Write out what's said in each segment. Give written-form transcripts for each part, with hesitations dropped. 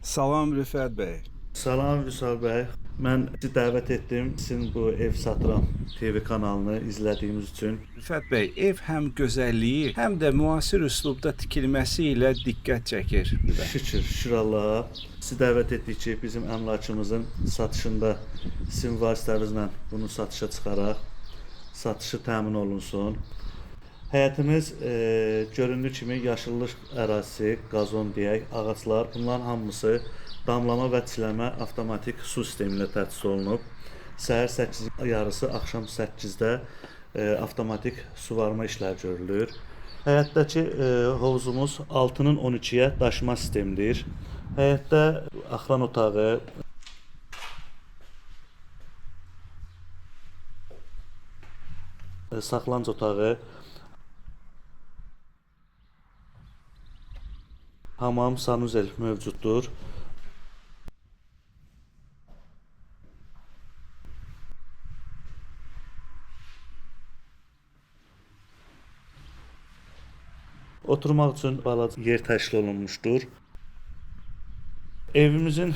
Salam Rüfət bəy. Salam Vüsal bəy. Mən sizi dəvət etdim. Sizin bu Ev Satıram TV kanalını izlədiyimiz üçün. Rüfət bəy, ev həm gözəlliyi, həm də müasir üslubda tikilməsi ilə diqqət çəkir. Şükür Allaha. Sizi dəvət etdik ki, bizim əmlakımızın satışında sizin vasitənizlə bunu satışa çıxaraq, satışı təmin olunsun. Həyətimiz göründüyü kimi yaşıllıq ərazisi, qazon deyək, ağaclar, bunların hamısı damlama və çiləmə avtomatik su sistemi ilə təchiz olunub. Səhər 8-in yarısı, axşam 8-də avtomatik suvarma işləri görülür. Həyətdəki hovuzumuz 6-nın 12-yə daşıma sistemidir. Həyətdə axıran otağı, saxlanc otağı, hamam, sanuzel mövcuddur. Oturmaq üçün balaca yer təşkil olunmuşdur. Evimizin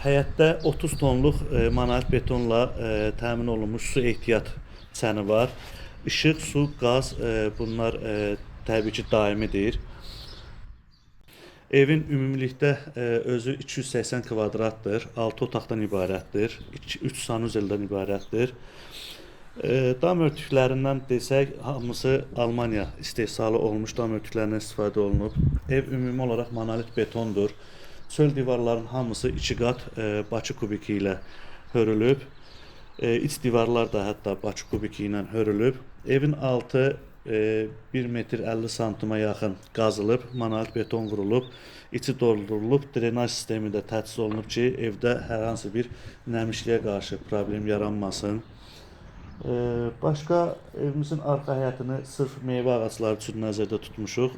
həyətdə 30 tonluq monolit betonla təmin olunmuş su ehtiyat çəni var. İşıq, su, qaz bunlar təbii ki daimidir. Evin ümumilikdə özü 280 kvadratdır, 6 otaqdan ibarətdir, 3 sanuzeldən ibarətdir. Dam örtüklərindən desək, hamısı Almaniya istehsalı olmuş dam örtüklərindən istifadə olunub. Ev ümumi olaraq monolit betondur. Çöl divarların hamısı 2 qat Bakı kubiki ilə hörülüb. İç divarlar da hətta Bakı kubiki ilə hörülüb. Evin altı 1 metr 50 santima yaxın qazılıb, monolit beton vurulub, içi doldurulub, drenaj sistemi də təchiz olunub ki, evdə hər hansı bir nəmişliyə qarşı problem yaranmasın. Başqa evimizin arxa həyətini sırf meyvə ağacları üçün nəzərdə tutmuşuq.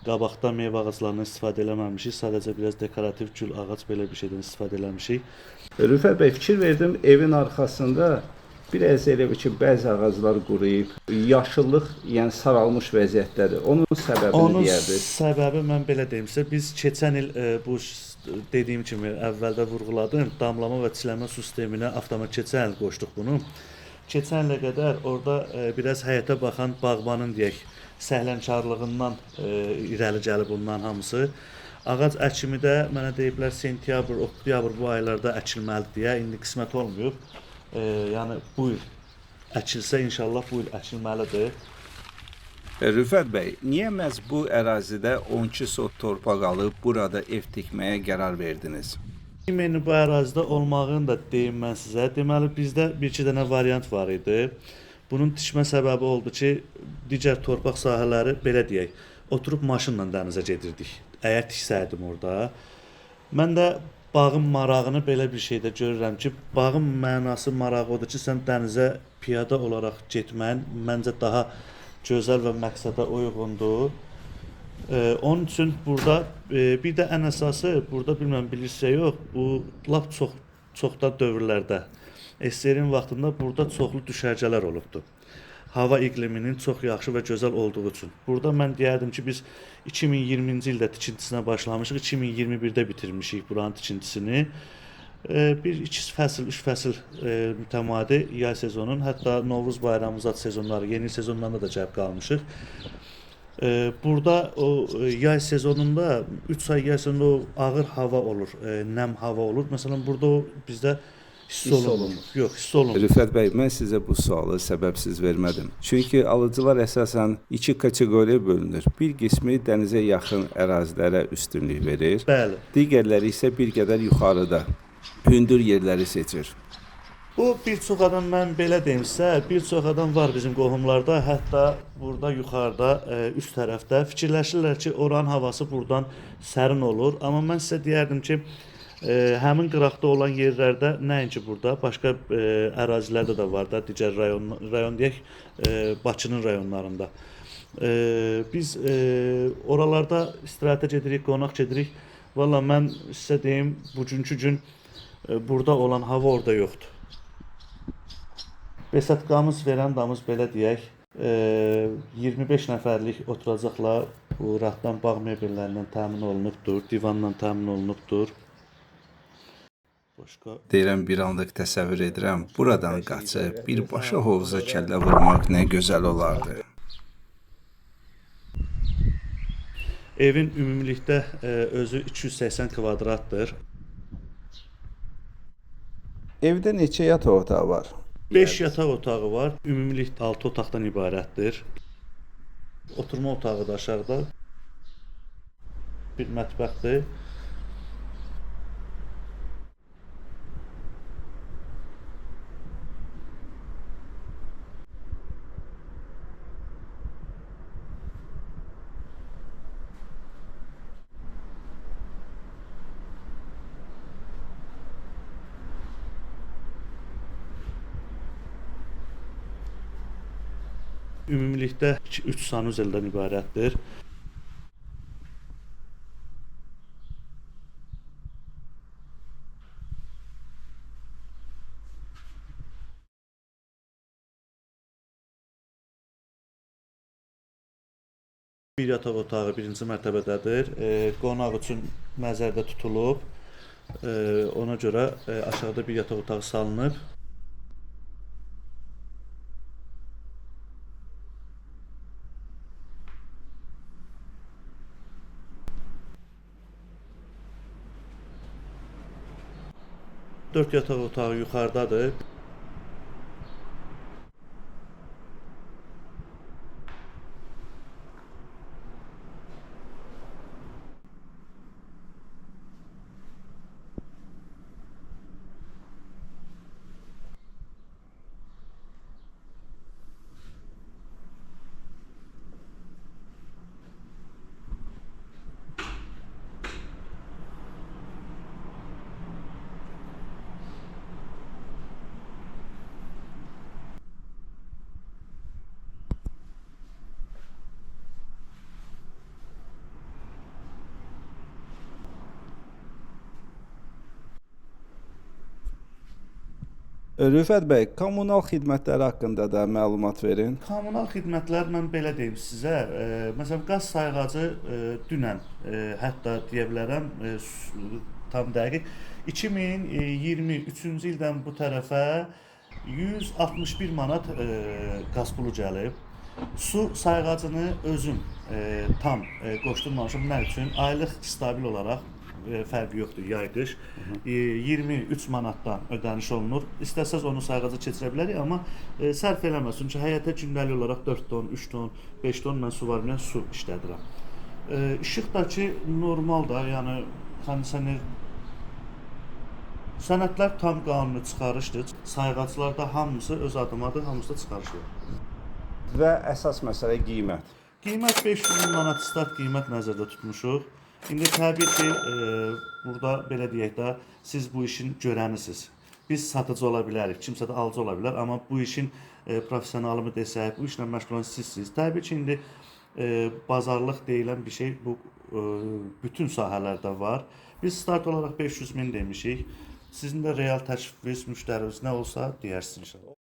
Qabaqda meyvə ağaclarından istifadə eləməmişik, sadəcə biraz dekorativ gül ağac belə bir şeydən istifadə eləmişik. Rüfət bəy, fikir verdim, evin arxasında biraz elə bir ki, bəzi ağaclar quruyub, yaşıllıq, yəni saralmış vəziyyətdədir. Onun səbəbini deyərdiniz. Onun səbəbi mən belə deyim sizə, biz keçən il bu dediyim kimi əvvəldə vurğuladım, damlama və çiləmə su sisteminə avtomat keçən il qoşduq bunu. Keçən ilə qədər orada biraz həyətə baxan bağbanın deyək, səhlənkarlığından irəli gəlib bunların hamısı. Ağac əkimi də mənə deyiblər sentyabr, oktyabr bu aylarda əkilməlidir deyə, indi qismət olmayıb. Yəni bu il əkilsə inşallah bu il əkilməlidir. Rüfət bəy, niyə məhz bu ərazidə 12 sot torpaq alıb burada ev tikməyə qərar verdiniz? Ümumi bu ərazidə olmağını da deyim mən sizə. Deməli bizdə bir-iki dənə variant var idi. Bunun tikmə səbəbi oldu ki, digər torpaq sahələri belə deyək, oturub maşınla dənizə gedirdik. Əgər tiksəydim orada. Mən də bağın marağını belə bir şeydə görürəm ki, bağın mənası, marağı odur ki, sən dənizə piyada olaraq getməyin məncə daha gözəl və məqsədə uyğundur. Onun üçün burada bir də ən əsası, burada bilməm bilirsə yox, bu lap çoxdan dövrlərdə SSR-in vaxtında burada çoxlu düşərgələr olubdur. Hava iqliminin çox yaxşı və gözəl olduğu üçün. Burada mən deyərdim ki, biz 2020-ci ildə tikintisinə başlamışıq, 2021-də bitirmişik buranın tikintisini. Bir 2 fəsil, 3 fəsil mütəmadi yay sezonunun, hətta Novruz bayramı zat sezonları, yeni sezonlarında da gəlib qalmışıq. Burada o yay sezonunda 3 ay yay sezonunda o ağır hava olur, nəm hava olur. Məsələn burada o bizdə hiss olunmur. Yox, hiss olunmur. Rüfət bəy, mən sizə bu sualı səbəbsiz vermədim. Çünki alıcılar əsasən 2 kateqoriyaya bölünür. Bir qismi dənizə yaxın ərazilərə üstünlük verir. Bəli. Digərləri isə bir qədər yuxarıda, hündür yerləri seçir. Bu bir çox adam, mən belə deyim sizə, bir çox adam var bizim qohumlarda, hətta burada yuxarıda, üst tərəfdə fikirləşirlər ki, oranın havası buradan sərin olur. Amma mən sizə deyərdim ki, həmin qıraqda olan yerlərdə, nəinki burada, başqa ərazilərdə də var da, digər rayon deyək, Bakının rayonlarında. Biz oralarda istirahətə gedirik, qonaq gedirik. Valla mən sizə deyim, bugünkü gün burada olan hava orada yoxdur. Besatqamız, verandamız belə deyək, 25 nəfərlik oturacaqla Bu rahatdan bağ mebellərindən təmin olunubdur, divanla təmin olunubdur. Başqa Deyirəm, bir anlıq təsəvvür edirəm, buradan qaçıb birbaşa hovuza kəllə vurmaq nə gözəl olardı. evin ümumilikdə özü 280 kvadratdır. Evdə neçə yataq otağı var? 5 yataq otağı var. Ümumilikdə 6 otaqdan ibarətdir. Oturma otağı da aşağıda. Bir mətbəxdir. Ümumilikdə 3 sanuzeldən ibarətdir. Bir yataq otağı birinci mərtəbədədir. Qonaq üçün nəzərdə tutulub. Ona görə aşağıda bir yataq otağı salınıb. Dörd yataq otağı yuxarıdadır. Rüfət bəy, kommunal xidmətləri haqqında da məlumat verin. Kommunal xidmətlər mən belə deyim sizə, məsələn qaz sayğacı dünən, hətta deyə bilərəm, tam dəqiq 2023-cü ildən bu tərəfə 161 manat qaz pulu gəlib. Su sayğacını özüm tam qoşdurmamışam. Nə üçün? Aylıq stabil olaraq fərqi yoxdur, yay-qış. 23 manatdan ödəniş olunur. İstəsəz onu sayğaca keçirə bilərik, amma sərf eləməz. Çünki həyətə gündəlik olaraq 4 ton, 3 ton, 5 ton mən su var bilən su işlədirəm. İşıqdakı normal da, yəni kondisioner sənədlər tam qanuni çıxarışdır. Sayğaclarda hamısı öz adımadır, hamısı da çıxarışdır. Və əsas məsələ qiymət. Qiymət 500 min manat start qiymət nəzərdə tutmuşuq. İndi təbii ki, burada belə deyək də, siz bu işin görənisiniz. Biz satıcı ola bilərik, kimsə də alıcı ola bilər, amma bu işin professionalımı desək, bu işlə məşğul olan sizsiniz. Təbii ki, indi bazarlıq deyilən bir şey bu bütün sahələrdə var. Biz start olaraq 500 min demişik. Sizin də real təklifiniz, müştəriniz nə olsa deyərsiniz inşallah.